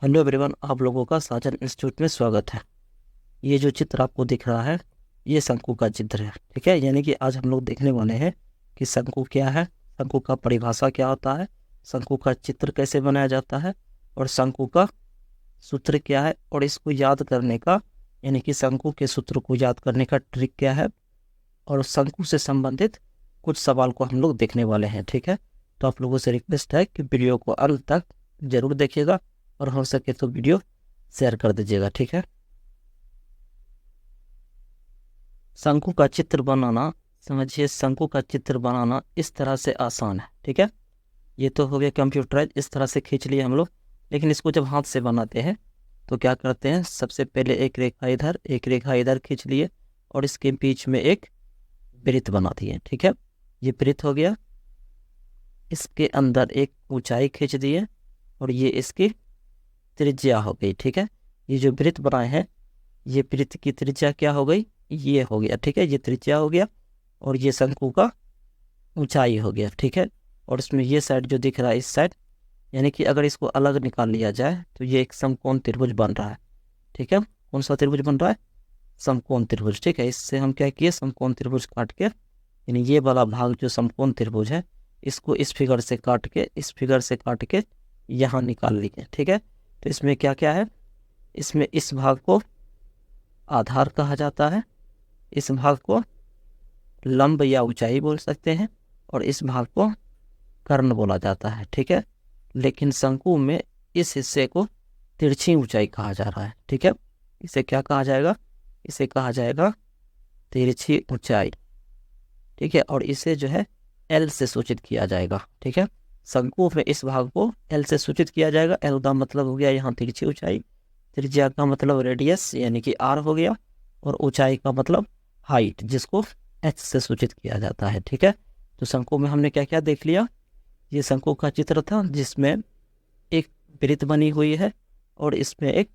Hello everyone, आप लोगों का साजन इंस्टीट्यूट में स्वागत है। ये जो चित्र आपको दिख रहा है ये शंकु का चित्र है। ठीक है, यानी कि आज हम लोग देखने वाले हैं कि शंकु क्या है, शंकु का परिभाषा क्या होता है, शंकु का चित्र कैसे बनाया जाता है और शंकु का सूत्र क्या है और इसको याद करने का यानी कि शंकु के सूत्र को याद करने का ट्रिक क्या है और शंकु से संबंधित कुछ सवाल को हम लोग देखने वाले हैं। ठीक है, तो आप लोगों से रिक्वेस्ट है कि वीडियो को अंत तक जरूर देखिएगा और हो सके तो वीडियो शेयर कर दीजिएगा। ठीक है, शंकु का चित्र बनाना, समझिए शंकु का चित्र बनाना इस तरह से आसान है। ठीक है, ये तो हो गया कंप्यूटराइज, इस तरह से खींच लिए हम लोग। लेकिन इसको जब हाथ से बनाते हैं तो क्या करते हैं, सबसे पहले एक रेखा इधर एक रेखा इधर खींच लिए और इसके बीच में एक वृत्त बना दिए। ठीक है, ये वृत्त हो गया, इसके अंदर एक ऊंचाई खींच दिए और ये इसकी त्रिज्या हो गई। ठीक है, ये जो वृत्त बनाए हैं ये वृत्त की त्रिज्या क्या हो गई, ये हो गया। ठीक है, ये त्रिज्या हो गया और ये शंकु का ऊंचाई हो गया। ठीक है, और इसमें ये साइड जो दिख रहा है इस साइड, यानी कि अगर इसको अलग निकाल लिया जाए तो ये एक समकोण त्रिभुज बन रहा है। ठीक है, कौन सा त्रिभुज बन रहा है, समकोण त्रिभुज। ठीक है, इससे हम क्या किए, समकोण त्रिभुज काट के, यानी ये वाला भाग जो समकोण त्रिभुज है इसको इस फिगर से काट के, इस फिगर से काट के यहाँ निकाल लिए। ठीक है, तो इसमें क्या क्या है, इसमें इस भाग को आधार कहा जाता है, इस भाग को लंब या ऊंचाई बोल सकते हैं और इस भाग को कर्ण बोला जाता है। ठीक है, लेकिन शंकु में इस हिस्से को तिरछी ऊंचाई कहा जा रहा है। ठीक है, इसे क्या कहा जाएगा, इसे कहा जाएगा तिरछी ऊंचाई। ठीक है, और इसे जो है एल से सूचित किया जाएगा। ठीक है, शंकु में इस भाग को एल से सूचित किया जाएगा। एल का मतलब हो गया यहाँ तिरछी ऊंचाई, त्रिज्या का मतलब रेडियस यानी कि आर हो गया और ऊंचाई का मतलब हाइट जिसको एच से सूचित किया जाता है। ठीक है, तो शंकु में हमने क्या क्या देख लिया, ये शंकु का चित्र था जिसमें एक वृत्त बनी हुई है और इसमें एक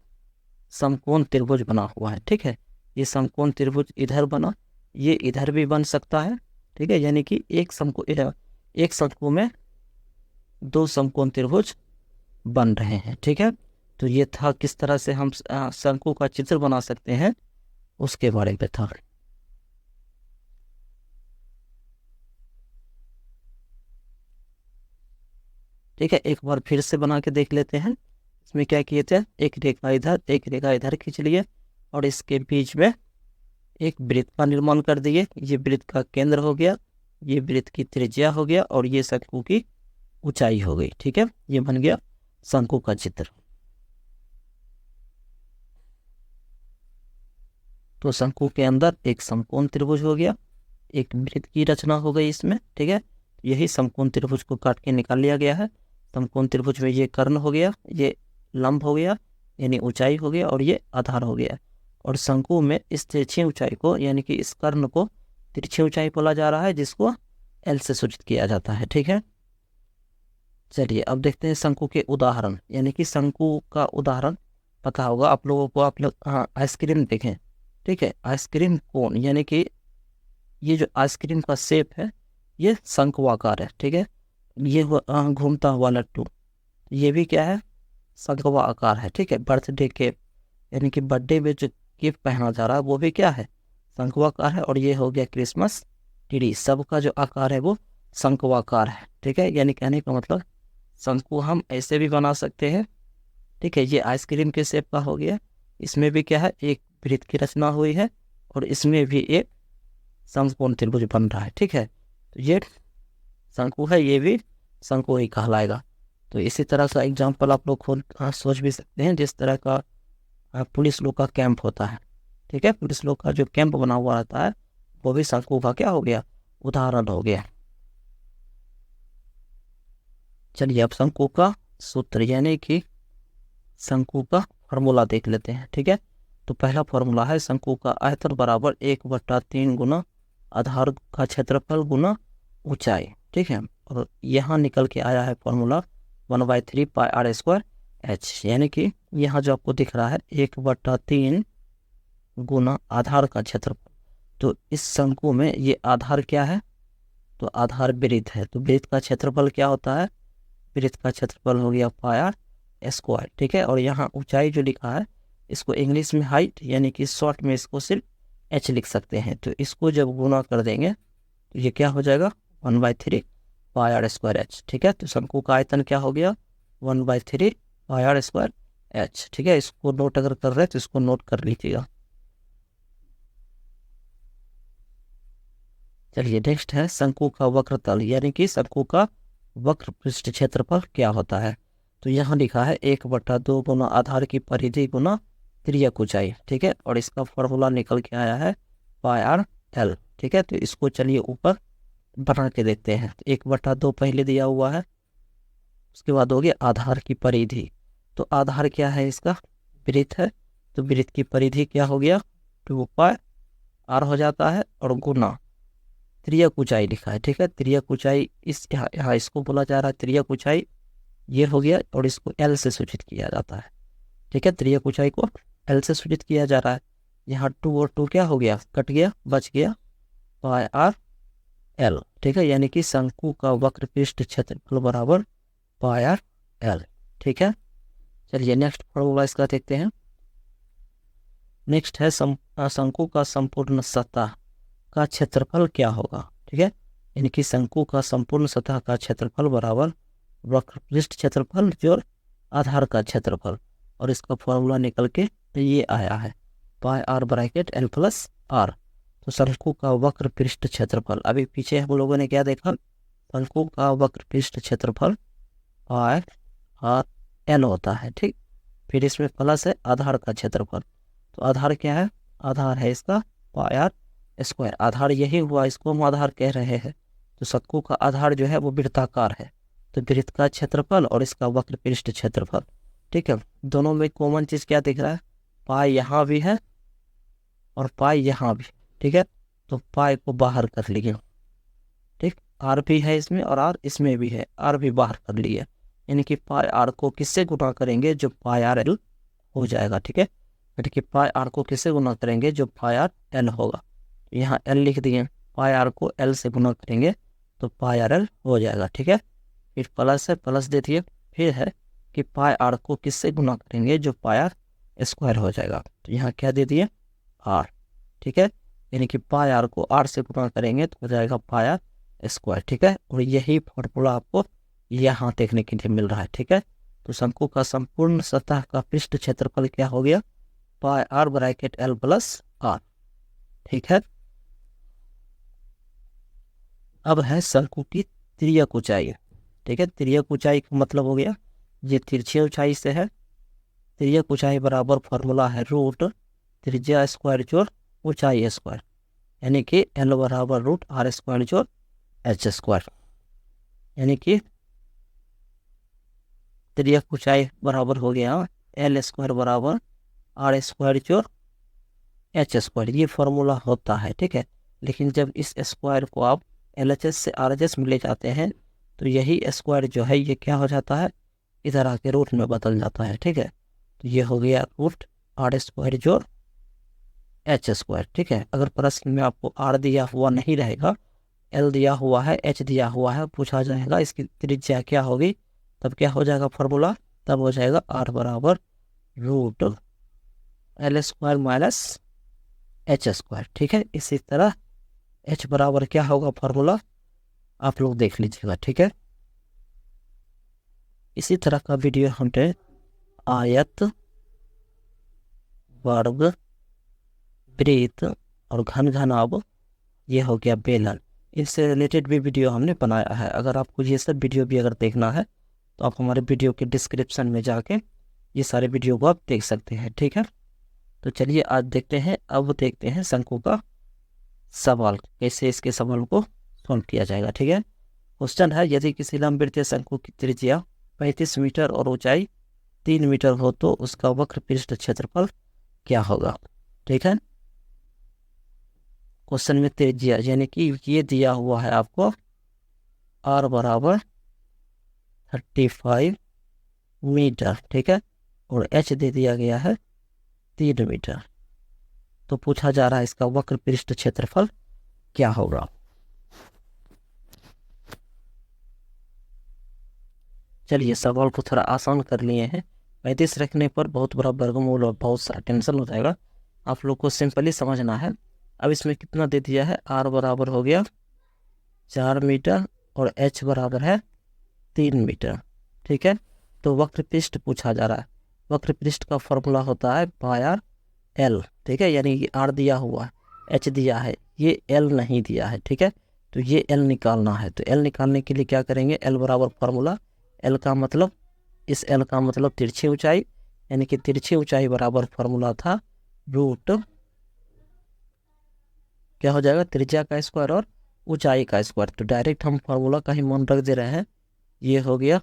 समकोण त्रिभुज बना हुआ है। ठीक है, ये समकोण त्रिभुज इधर बना, ये इधर भी बन सकता है। ठीक है, यानी कि एक शंकु में दो समकोण त्रिभुज बन रहे हैं। ठीक है, तो ये था किस तरह से हम शंकु का चित्र बना सकते हैं उसके बारे में था। ठीक है, एक बार फिर से बना के देख लेते हैं। इसमें क्या किए थे, एक रेखा इधर एक रेखा इधर खींच लिए और इसके बीच में एक वृत्त का निर्माण कर दिए। ये वृत्त का केंद्र हो गया, ये वृत्त की त्रिज्या हो गया और ये शंकु की ऊंचाई हो गई। ठीक है, ये बन गया शंकु का चित्र। तो शंकु के अंदर एक समकोण त्रिभुज हो गया, एक वृत्त की रचना हो गई इसमें। ठीक है, यही समकोण त्रिभुज को काट के निकाल लिया गया है। समकोण त्रिभुज में ये कर्ण हो गया, ये लंब हो गया यानी ऊंचाई हो गया और ये आधार हो गया। और शंकु में इस तिरछी ऊंचाई को यानी कि इस कर्ण को तिरछी ऊंचाई बोला जा रहा है जिसको एल से सूचित किया जाता है। ठीक है, चलिए अब देखते हैं शंकु के उदाहरण, यानी कि शंकु का उदाहरण पता होगा आप लोगों को। आप लोग आइसक्रीम देखें। ठीक है, आइसक्रीम कोन यानी कि ये जो आइसक्रीम का शेप है ये शंक्वाकार है। ठीक है, ये घूमता हुआ लट्टू ये भी क्या है, शंक्वा आकार है। ठीक है, बर्थडे के यानी कि बर्थडे में जो गिफ्ट पहना जा रहा है वो भी क्या है, शंक्वाकार है। और ये हो गया क्रिसमस ट्री, सबका जो आकार है वो शंक्वाकार है। ठीक है, यानी कहने का मतलब शंकु हम ऐसे भी बना सकते हैं। ठीक है, ये आइसक्रीम के शेप का हो गया, इसमें भी क्या है, एक वृत्त की रचना हुई है और इसमें भी एक समकोण त्रिभुज बन रहा है। ठीक है, तो ये शंकु है, ये भी शंकु ही कहलाएगा। तो इसी तरह का एग्जाम्पल आप लोग खुद सोच भी सकते हैं, जिस तरह का पुलिस लोग का कैंप होता है। ठीक है, पुलिस लोग का जो कैंप बना हुआ रहता है वो भी शंकु का क्या हो गया, उदाहरण हो गया। चलिए अब शंकु का सूत्र यानी कि शंकु का फॉर्मूला देख लेते हैं। ठीक है, तो पहला फॉर्मूला है शंकु का आयतन बराबर 1/3 गुना आधार का क्षेत्रफल गुना ऊंचाई। ठीक है, और यहाँ निकल के आया है formula 1/3 pi r square h, यानी कि यहाँ जो आपको दिख रहा है 1/3 गुना आधार का क्षेत्रफल। तो इस शंकु में ये आधार क्या है, तो आधार वृत्त है, तो वृत्त का क्षेत्रफल क्या होता है, वृत्त का क्षेत्रफल हो गया पाई आर स्क्वायर, ठीक है। और यहाँ ऊंचाई जो लिखा है इसको इंग्लिश में हाइट यानी कि शॉर्ट में इसको सिर्फ h लिख सकते हैं। तो इसको जब गुना कर देंगे तो ये क्या हो जाएगा 1/3 पाई आर स्क्वायर एच, ठीक है। तो शंकु का आयतन क्या हो गया 1/3 पाई आर स्क्वायर एच, ठीक है। इसको नोट अगर कर रहे हैं तो इसको नोट कर लीजिएगा। चलिए नेक्स्ट है शंकु का वक्रतल यानी कि शंकु का वक्र पृष्ठ क्षेत्रफल क्या होता है। तो यहाँ लिखा है 1/2 गुना आधार की परिधि गुना तिर्यक ऊंचाई, ठीक है। और इसका फॉर्मूला निकल के आया है पाई आर एल, ठीक है। तो इसको चलिए ऊपर बना के देखते हैं। तो 1/2 पहले दिया हुआ है, उसके बाद हो गया आधार की परिधि। तो आधार क्या है इसका वृत्त है, तो वृत्त की परिधि क्या हो गया 2 पाई आर हो जाता है और गुना तिर्यक ऊंचाई लिखा है, ठीक है। तिर्यक ऊंचाई इस यहाँ इसको बोला जा रहा है तिर्यक ऊंचाई, ये हो गया और इसको एल से सूचित किया जाता है, ठीक है। तिर्यक ऊंचाई को एल से सूचित किया जा रहा है। यहाँ 2 और 2 क्या हो गया कट गया, बच गया पाई आर एल, ठीक है। यानी कि शंकु का वक्र पृष्ठ क्षेत्रफल बराबर पाई आर एल, ठीक है। चलिए नेक्स्ट फॉर्मूला इसका देखते हैं। नेक्स्ट है शंकु का संपूर्ण सतह का क्षेत्रफल क्या होगा, ठीक है। यानी कि शंकु का संपूर्ण सतह का क्षेत्रफल बराबर वक्र पृष्ठ क्षेत्रफल जोड़ आधार का क्षेत्रफल, और इसका फॉर्मूला निकल के ये आया है pi R bracket L plus R. तो शंकु का वक्र पृष्ठ क्षेत्रफल, अभी पीछे हम लोगों ने क्या देखा, शंकु का वक्र पृष्ठ क्षेत्रफल पाई आर एल होता है, ठीक। फिर इसमें प्लस है आधार का क्षेत्रफल। तो आधार क्या है, आधार है इसका पाई आर स्क्वायर, आधार यही हुआ, इसको हम आधार कह रहे हैं। तो शंकु का आधार जो है वो वृत्ताकार है, तो वृत्त का क्षेत्रफल और इसका वक्र पृष्ठ क्षेत्रफल, ठीक है। दोनों में कॉमन चीज क्या दिख रहा है, पाई यहाँ भी है और पाई यहाँ भी, ठीक है। तो पाई को बाहर कर लिए, ठीक। आर भी है इसमें और आर इसमें भी है, आर भी बाहर कर लिए। यानी कि पाई आर को किससे गुना करेंगे जो पाई आर एल हो जाएगा, ठीक है। यानी कि पाई आर को किससे गुना करेंगे जो पाई आर एल होगा। यहाँ एल लिख दिए, पाई आर को एल से गुना करेंगे तो पाई आर एल हो जाएगा, ठीक है। फिर प्लस है, प्लस दे दिए। फिर है कि पाई आर को किससे गुना करेंगे जो पाई आर स्क्वायर हो जाएगा। तो यहाँ क्या दे दिए आर, ठीक है। यानी कि पाई आर को आर से गुना करेंगे तो हो जाएगा पाई आर स्क्वायर, ठीक है। और यही फॉर्मूला आपको यहाँ देखने के लिए मिल रहा है, ठीक है। तो शंकु का संपूर्ण सतह का पृष्ठ क्षेत्रफल क्या हो गया pi R bracket L plus R, ठीक है। अब है शंकु की तिर्यक ऊंचाई, ठीक है। तिर्यक ऊंचाई का मतलब हो गया ये तिरछी ऊंचाई से है। तिर्यक ऊंचाई बराबर फॉर्मूला है रूट त्रिज्या स्क्वायर जोड़ ऊंचाई स्क्वायर, यानी कि एल बराबर रूट आर स्क्वायर जोड़ एच स्क्वायर। यानी कि तिर्यक ऊंचाई बराबर हो गया एल स्क्वायर बराबर आर स्क्वायर जोड़ एच स्क्वायर, ये फॉर्मूला होता है, ठीक है। लेकिन जब इस स्क्वायर को आप LHS से RHS में ले जाते हैं तो यही स्क्वायर जो है ये क्या हो जाता है इधर आके रूट में बदल जाता है, ठीक है। तो ये हो गया रूट आर स्क्वायर जोड़ एच स्क्वायर, ठीक है। अगर प्रश्न में आपको आर दिया हुआ नहीं रहेगा, एल दिया हुआ है, एच दिया हुआ है, पूछा जाएगा इसकी त्रिज्या क्या होगी, तब क्या हो जाएगा फॉर्मूला, तब हो जाएगा आर बराबर root l square minus h square, ठीक है। इसी तरह एच बराबर क्या होगा फॉर्मूला आप लोग देख लीजिएगा, ठीक है। इसी तरह का वीडियो हमने आयत वर्ग वृत्त और घन घनाभ, ये हो गया बेलन, इससे रिलेटेड भी वीडियो हमने बनाया है। अगर आपको ये सब वीडियो भी अगर देखना है तो आप हमारे वीडियो के डिस्क्रिप्शन में जाके ये सारे वीडियो को आप देख सकते हैं, ठीक है। तो चलिए आज देखते हैं, अब देखते हैं शंकु का सवाल, कैसे इसके सवाल को सॉल्व किया जाएगा, ठीक है। क्वेश्चन है यदि किसी लंबवृत्तीय शंकु की त्रिज्या 35 मीटर और ऊंचाई 3 मीटर हो तो उसका वक्र पृष्ठ क्षेत्रफल क्या होगा, ठीक है। क्वेश्चन में त्रिज्या यानी कि ये दिया हुआ है आपको आर बराबर 35 मीटर, ठीक है, और एच दे दिया गया है 3 मीटर। तो पूछा जा रहा है इसका वक्र पृष्ठ क्षेत्रफल क्या होगा। चलिए सवाल को थोड़ा आसान कर लिए हैं, 35 रखने पर बहुत बड़ा वर्गमूल और बहुत सारा टेंशन हो जाएगा, आप लोग को सिंपली समझना है। अब इसमें कितना दे दिया है, r बराबर हो गया 4 मीटर और h बराबर है 3 मीटर। ठीक है, तो वक्र पृष्ठ पूछा जा रहा है। वक्र पृष्ठ का फॉर्मूला होता है पाई आर एल। ठीक है, यानी कि r दिया हुआ है, h दिया है, ये l नहीं दिया है। ठीक है, तो ये l निकालना है। तो l निकालने के लिए क्या करेंगे, l बराबर फॉर्मूला, l का मतलब, इस l का मतलब तिरछी ऊंचाई, यानी कि तिरछी ऊंचाई बराबर फॉर्मूला था रूट, क्या हो जाएगा, त्रिज्या का स्क्वायर और ऊंचाई का स्क्वायर। तो डायरेक्ट हम फॉर्मूला का ही मान रख दे रहे हैं। ये हो गया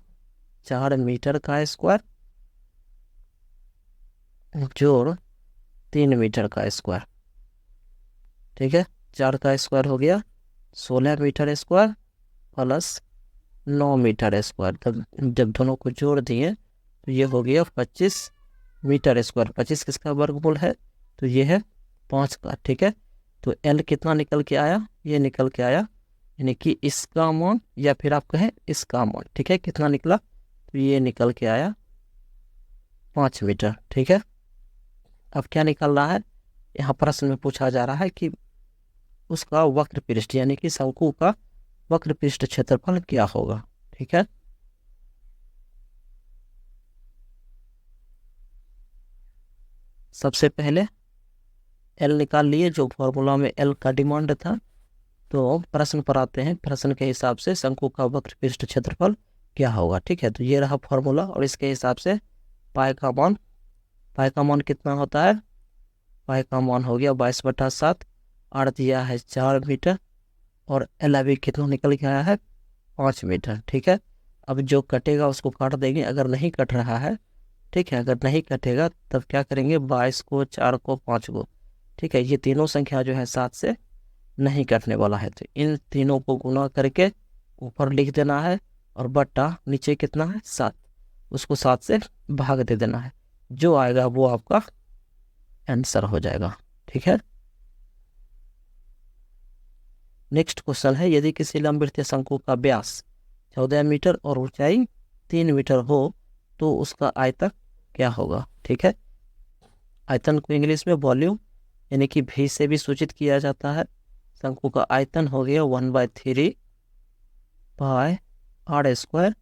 4 मीटर का स्क्वायर जोड़ 3 मीटर का स्क्वायर। ठीक है, 4 का स्क्वायर हो गया 16 metre square plus 9 metre square. तब जब दोनों को जोड़ दिए तो ये हो गया 25 मीटर स्क्वायर। 25 किसका वर्गमूल है, तो ये है 5 का। ठीक है, तो L कितना निकल के आया, ये निकल के आया, यानी कि इसका मान या फिर आप कहें इसका मान। ठीक है, कितना निकला, तो ये निकल के आया 5 मीटर। ठीक है, अब क्या निकल रहा है, यहाँ प्रश्न में पूछा जा रहा है कि उसका वक्र पृष्ठ यानी कि शंकु का वक्र पृष्ठ क्षेत्रफल क्या होगा। ठीक है, सबसे पहले L निकाल लिए, जो फॉर्मूला में L का डिमांड था। तो प्रश्न पर आते हैं, प्रश्न के हिसाब से शंकु का वक्र पृष्ठ क्षेत्रफल क्या होगा। ठीक है, तो ये रहा फॉर्मूला और इसके हिसाब से पाई का मान कितना होता है, पाई का मान हो गया 22/7, आर दिया है 4 मीटर और एल अभी कितना निकल के आया है 5 मीटर। ठीक है, अब जो कटेगा उसको काट देंगे, अगर नहीं कट रहा है, ठीक है, अगर नहीं कटेगा तब क्या करेंगे, 22 को 4 को 5 को, ठीक है, ये तीनों संख्या जो है 7 से नहीं कटने वाला है। तो इन तीनों को गुना करके ऊपर लिख देना है और बट्टा नीचे कितना है 7, उसको 7 से भाग दे देना है, जो आएगा वो आपका आंसर हो जाएगा। ठीक है, नेक्स्ट क्वेश्चन है, यदि किसी लंबवृत्तीय शंकु का व्यास 14 मीटर और ऊंचाई 3 मीटर हो तो उसका आयतन क्या होगा। ठीक है, आयतन को इंग्लिश में वॉल्यूम यानी कि भी से भी सूचित किया जाता है। शंकु का आयतन हो गया 1/3 पाई आर स्क्वायर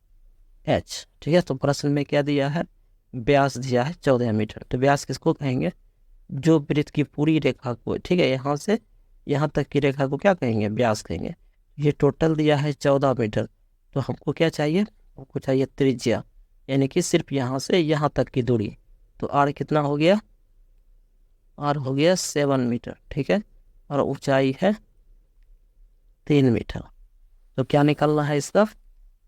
एच। ठीक है, तो प्रश्न में क्या दिया है, व्यास दिया है 14 मीटर। तो व्यास किसको कहेंगे, जो वृत्त की पूरी रेखा को, ठीक है, यहाँ से यहाँ तक की रेखा को क्या कहेंगे, व्यास कहेंगे। ये टोटल दिया है 14 मीटर, तो हमको क्या चाहिए, हमको चाहिए त्रिज्या, यानी कि सिर्फ यहाँ से यहाँ तक की दूरी। तो आर कितना हो गया, आर हो गया 7 मीटर। ठीक है, और ऊंचाई है 3 मीटर। तो क्या निकालना है, इसका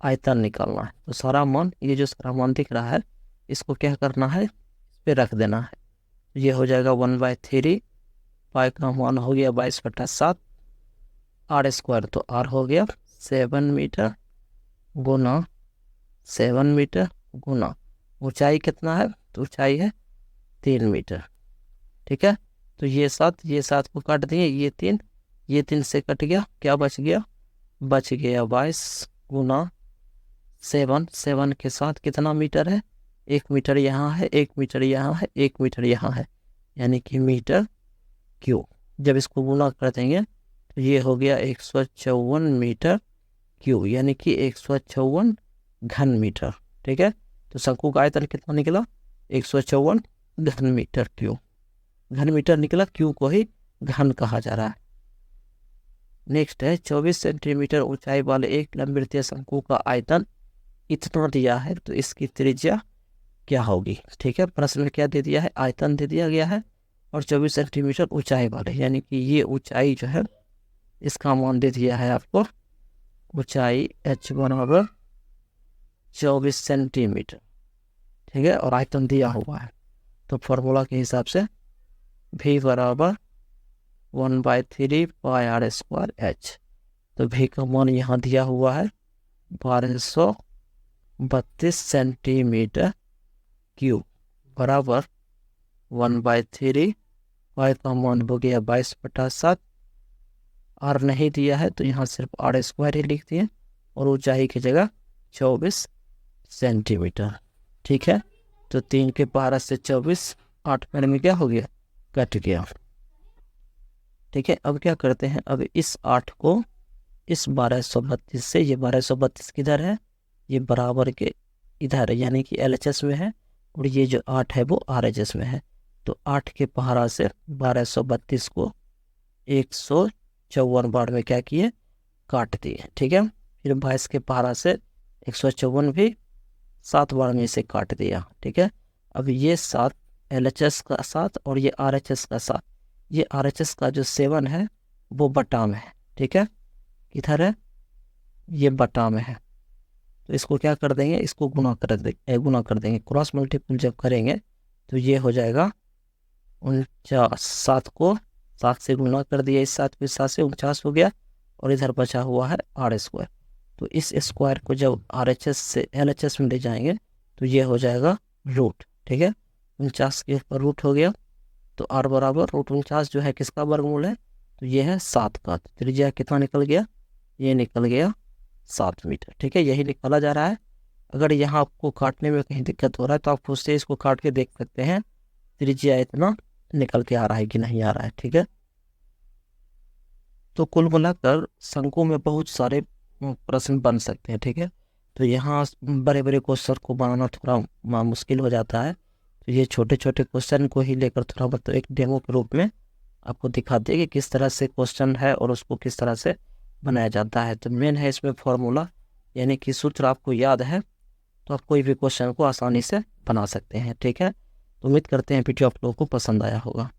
आयतन निकालना है। तो सारा मान, ये जो सारा मान दिख रहा है, इसको क्या करना है, इस पे रख देना है। ये हो जाएगा 1/3, पाई का मान हो गया 22/7, आर स्क्वायर, तो आर हो गया 7 मीटर गुना 7 मीटर गुना ऊंचाई कितना है, तो ऊंचाई है 3 मीटर। ठीक है, तो ये 7 को काट दिए, ये 3 से कट गया, क्या बच गया, बच गया 22 गुना 7 के साथ कितना मीटर है, 1 मीटर यहाँ है, 1 मीटर यहाँ है, 1 मीटर यहाँ है, यानी कि मीटर क्यूब। जब इसको गुना कर देंगे तो ये हो गया 154 मीटर क्यूब, यानी कि 154 घन मीटर। ठीक है, तो शंकु का आयतन कितना निकला, 154 घन मीटर क्यूब। घन मीटर निकला, क्यूब को ही घन कहा जा रहा है। नेक्स्ट है, 24 सेंटीमीटर ऊंचाई वाले एक लंबवृत्तीय शंकु का आयतन इतना दिया है, तो इसकी त्रिज्या क्या होगी। ठीक है, प्रश्न में क्या दे दिया है, आयतन दे दिया गया है और 24 सेंटीमीटर ऊंचाई वाले, यानी कि ये ऊंचाई जो है इसका मान दे दिया है आपको, ऊंचाई h बराबर 24 सेंटीमीटर। ठीक है, और आयतन दिया हुआ है। तो फॉर्मूला के हिसाब से v बराबर 1/3 पाई आर स्क्वायर एच। तो v का मान यहाँ दिया हुआ है 1232 सेंटीमीटर क्यूब बराबर 1/3, पाई का मान हो गया 22/7, आर नहीं दिया है तो यहाँ सिर्फ आर स्क्वायर ही लिख दिए और ऊंचाई की जगह 24 सेंटीमीटर। ठीक है, तो 3 के पारा से 24, 8 पैर में क्या हो गया, कट गया। ठीक है, अब क्या करते हैं, अब इस 8 को इस 1232 से, ये 1232 किधर है, ये बराबर के इधर है, यानी कि LHS में है, और ये जो 8 है वो RHS में है। तो 8 के पहाड़ा से 1232 को 154 बार में क्या किए, काट दिए। ठीक है, फिर 22 के पहाड़ा से 154 भी 7 बार में इसे काट दिया। ठीक है, अब ये 7 LHS का 7 और ये RHS का 7, ये RHS का जो 7 है वो बटा में है। ठीक है, किधर है, ये बटा में है। तो इसको क्या कर देंगे, इसको गुना कर देंगे, क्रॉस मल्टीपल जब करेंगे तो ये हो जाएगा 49। 7 को 7 से गुना कर दिया, इस 7 को इस 7 से 49 हो गया, और इधर बचा हुआ है R²। तो इस स्क्वायर को जब RHS से LHS में ले जाएंगे तो ये हो जाएगा रूट। ठीक है, 49 के ऊपर रूट हो गया, तो R बराबर √49 जो है किसका वर्गमूल है, तो ये है 7 का। तो त्रिज्या कितना निकल गया, ये निकल गया 7 मीटर। ठीक है, यही निकाला जा रहा है। अगर यहाँ आपको काटने में कहीं दिक्कत हो रहा है तो आप खुद से इसको काट के देख सकते हैं त्रिज्या इतना निकल के आ रहा है कि नहीं आ रहा है। ठीक है, तो कुल मिलाकर शंकु में बहुत सारे प्रश्न बन सकते हैं। ठीक है, तो यहाँ बड़े बड़े क्वेश्चन को बनाना थोड़ा मुश्किल हो जाता है, तो ये छोटे छोटे क्वेश्चन को ही लेकर थोड़ा मतलब एक डेमो के रूप में आपको दिखाते हैं कि किस तरह से क्वेश्चन है और उसको किस तरह से बनाया जाता है। तो मेन है इसमें फॉर्मूला, यानी कि सूत्र आपको याद है तो आप कोई भी क्वेश्चन को आसानी से बना सकते हैं। ठीक है, तो उम्मीद करते हैं वीडियो आप लोगों को पसंद आया होगा।